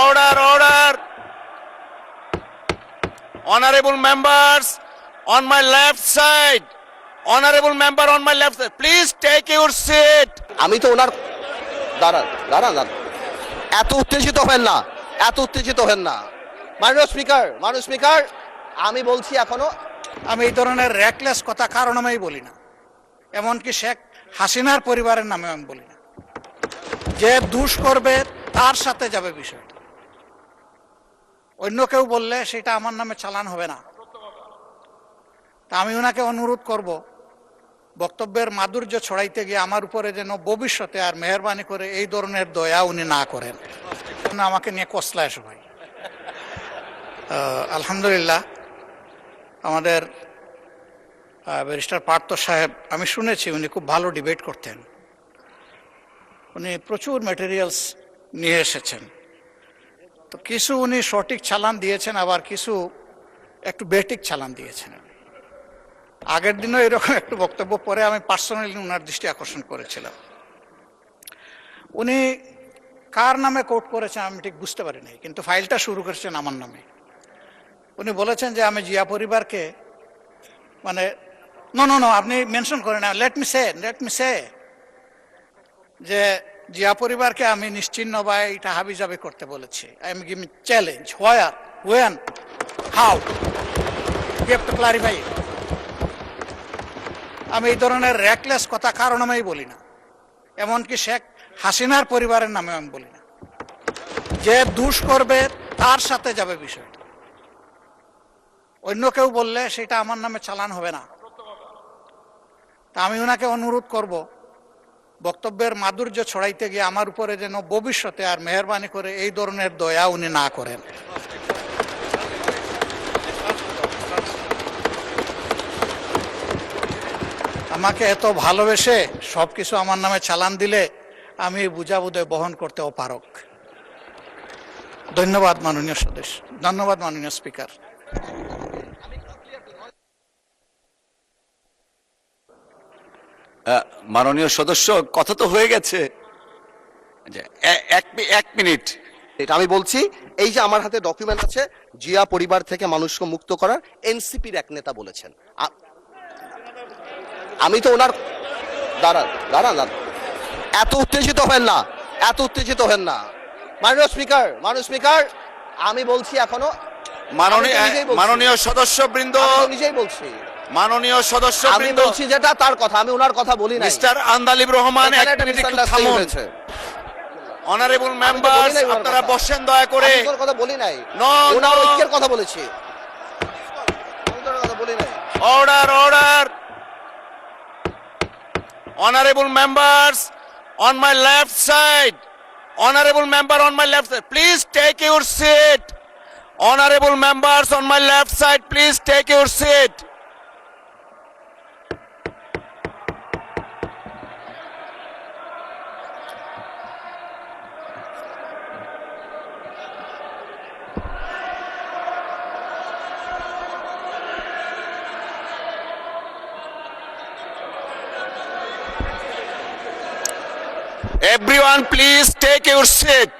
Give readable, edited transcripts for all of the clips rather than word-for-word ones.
Order, order. Honorable members on my left side. Honorable member on my left side. Please take your seat. আমি তো ওনার দাঁড়ান দাঁড়ান দাঁড়ান এত উত্তেজিত হবেন না, এত উত্তেজিত হবেন না। মাননীয় স্পিকার আমি বলছি এখনো আমি এই ধরনের র্যাকলেস কথা কারণ আমি বলি না, এমনকি শেখ হাসিনার পরিবারের নামে আমি বলি না। যে দুষ করবে তার সাথে যাবে বিষয়টা, অন্য কেউ বললে সেটা আমার নামে চালান হবে না। তা আমি ওনাকে অনুরোধ করব, বক্তব্যের মাধুর্য ছড়াইতে গিয়ে আমার উপরে যেন ভবিষ্যতে আর মেহরবানি করে এই ধরনের দয়া উনি না করেন, আমাকে নিয়ে কসলায় সবাই। আলহামদুলিল্লাহ, আমাদের ব্যারিস্টার পার্থ সাহেব, আমি শুনেছি উনি খুব ভালো ডিবেট করতেন, উনি প্রচুর ম্যাটেরিয়ালস নিয়ে এসেছেন। তো কিছু উনি সঠিক চালান দিয়েছেন, আবার কিছু একটু বেঠিক চালান দিয়েছেন। আগের দিনও এরকম একটু বক্তব্য পরে আমি পার্সোনালি ওনার দৃষ্টি আকর্ষণ করেছিলাম। উনি কার নামে কোর্ট করেছেন আমি ঠিক বুঝতে পারি নাই, কিন্তু ফাইলটা শুরু করেছেন আমার নামে। উনি বলেছেন যে আমি জিয়া পরিবারকে মানে নো আপনি মেনশন করেন না, লেট মি সে যে জিয়া পরিবারকে আমি নিশ্চিহ্ন বা এটা হাবিজাবি করতে বলেছি। I am giving challenge, where, when, how, you have to clarify. আমি এই ধরনের র্যাকলেস কথা কারণ আমি বলি না, এমনকি শেখ হাসিনার পরিবারের নামে আমি বলি না। যে দুষ করবে তার সাথে যাবে বিষয়টা, অন্য কেউ বললে সেটা আমার নামে চালান হবে না। তা আমি ওনাকে অনুরোধ করব, বক্তব্যের মাধুর্য ছড়াইতে গিয়ে আমার উপরে যেন ভবিষ্যতে আর মেহরবানি করে এই ধরনের দয়া উনি না করেন। আমাকে এত ভালোবেসে সবকিছু আমার নামে চালান দিলে আমি বুঝাবুঝে বহন করতে অপারক। ধন্যবাদ মাননীয় সদস্য, ধন্যবাদ মাননীয় স্পিকার। মাননীয় সদস্য, কথা তো হয়ে গেছে। এক মিনিট। এটা আমি বলছি, এই যে আমার হাতে ডকুমেন্ট আছে, জিয়া পরিবার থেকে মানুষকে মুক্ত করার এনসিপির এক নেতা বলেছেন। আমি তো ওনার দাঁড়ান দাঁড়ান দাঁড়ান এত উত্তেজিত হবেন না, এত উত্তেজিত হবেন না। মাননীয় স্পিকার আমি বলছি এখনো মাননীয় সদস্যবৃন্দ, নিজেই বলছি, মাননীয় আমি সদস্যবৃন্দ, বলছি যেটা তার কথা, আমি ওনার কথা বলি না। মিস্টার আন্দালিব রহমান, এক মিনিট একটু থামুন। অনারেবল মেম্বার্স, আপনারা বসেন দয়া করে। আমি তোর কথা বলি নাই, ওনার ঐক্যের কথা বলেছি, আমি তোর কথা বলি নাই। Order, order. Honorable members on my left side. Honorable member on my left side. Please take your seat. Honorable members on my left side, please take your seat. Everyone please take your seat.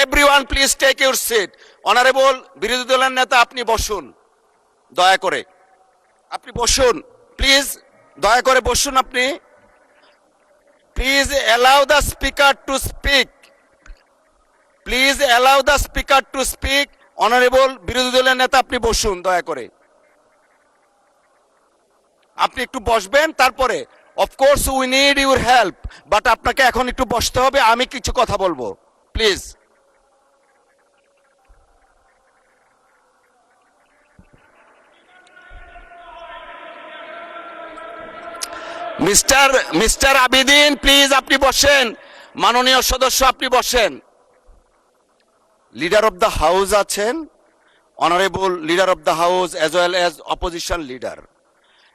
Everyone please take your seat. Honorable বিরোধী দলের নেতা, আপনি বসুন দয়া করে, আপনি বসুন please, দয়া করে বসুন আপনি। Please allow the speaker to speak. Please allow the speaker to speak. Honorable বিরোধী দলের নেতা, আপনি বসুন দয়া করে, আপনি একটু বসবেন। তারপরে of course we need your help, but আপনাকে এখন একটু বসতে হবে, আমি কিছু কথা বলবো প্লিজ। মিস্টার আবিদিন, প্লিজ আপনি বসেন। মাননীয় সদস্য, আপনি বসেন। লিডার অফ দ্য হাউস আছেন, honourable leader of the house as well as opposition leader.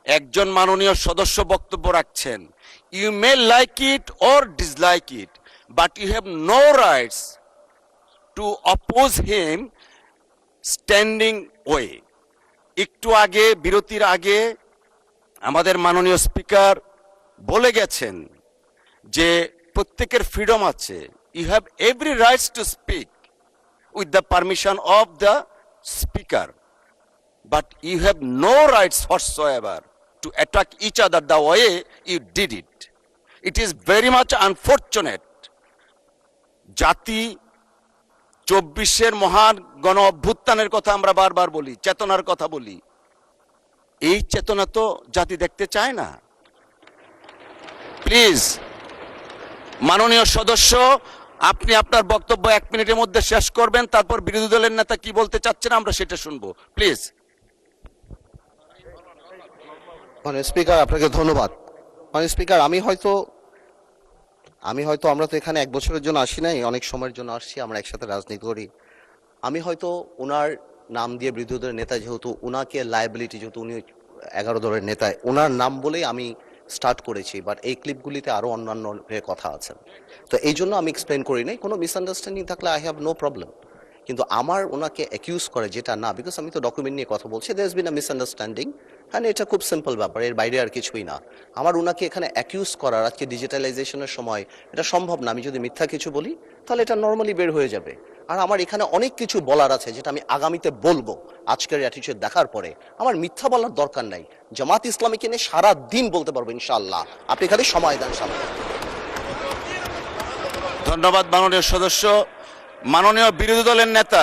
একজন মাননীয় সদস্য বক্তব্য রাখছেন। You may like it or dislike it, but you have no rights to oppose him standing way. একটু আগে, বিরতির আগে আমাদের মাননীয় স্পিকার বলে গেছেন যে প্রত্যেকের ফ্রিডম আছে, you have every rights to speak, with the permission of the speaker. But you have no rights whatsoever to attack each other the way you did it. It is very much unfortunate. জাতি 24-এর মহান গণ অভ্যুত্থানের কথা আমরা বারবার বলি, চেতনার কথা বলি। এই চেতনা তো জাতি দেখতে চায় না। প্লিজ মাননীয় সদস্য, আপনি আপনার বক্তব্য 1 মিনিটের মধ্যে শেষ করবেন, তারপর বিরোধী দলের নেতা কি বলতে চাচ্ছেন আমরা সেটা শুনবো, প্লিজ। মানে স্পিকার, আপনাকে ধন্যবাদ। মানে স্পিকার, আমি হয়তো আমরা তো এখানে 1 বছরের জন্য আসি নাই, অনেক সময়ের জন্য আসছি, আমরা একসাথে রাজনীতি করি। আমি হয়তো ওনার নাম দিয়ে বিরোধী দলের নেতা, যেহেতু ওনাকে লায়াবিলিটি, যেহেতু উনি 11 দলের নেতা, ওনার নাম বলেই আমি স্টার্ট করেছি। বাট এই ক্লিপগুলিতে আরো অন্যান্য কথা আছে, তো এই জন্য আমি এক্সপ্লেন করি নাই। কোনো মিসআন্ডারস্ট্যান্ডিং থাকলে আই হ্যাভ নো প্রবলেম, কিন্তু আমার ওনাকে অ্যাকিউজ করে যেটা না, বিকজ আমি তো ডকুমেন্ট নিয়ে কথা বলছি, there has been a misunderstanding, হ্যাঁ এটা খুব সিম্পল ব্যাপার, এর বাইরে আর কিছুই না। আমার ওনাকে এখানে অ্যাকিউজ করার, আজকে ডিজিটালাইজেশনের সময় এটা সম্ভব না। আমি যদি মিথ্যা কিছু বলি তাহলে এটা নর্মালি বের হয়ে যাবে। আর আমার এখানে অনেক কিছু বলার আছে যেটা আমি আগামীতে বলবো। আজকের অ্যাটিটিউড দেখার পরে আমার মিথ্যা বলার দরকার নাই। জামাত ইসলামীকে নিয়ে সারা দিন বলতে পারবো ইনশাআল্লাহ, আপনি খালি সময় দেন সামনে। ধন্যবাদ মাননীয় সদস্য। মাননীয় বিরোধী দলের নেতা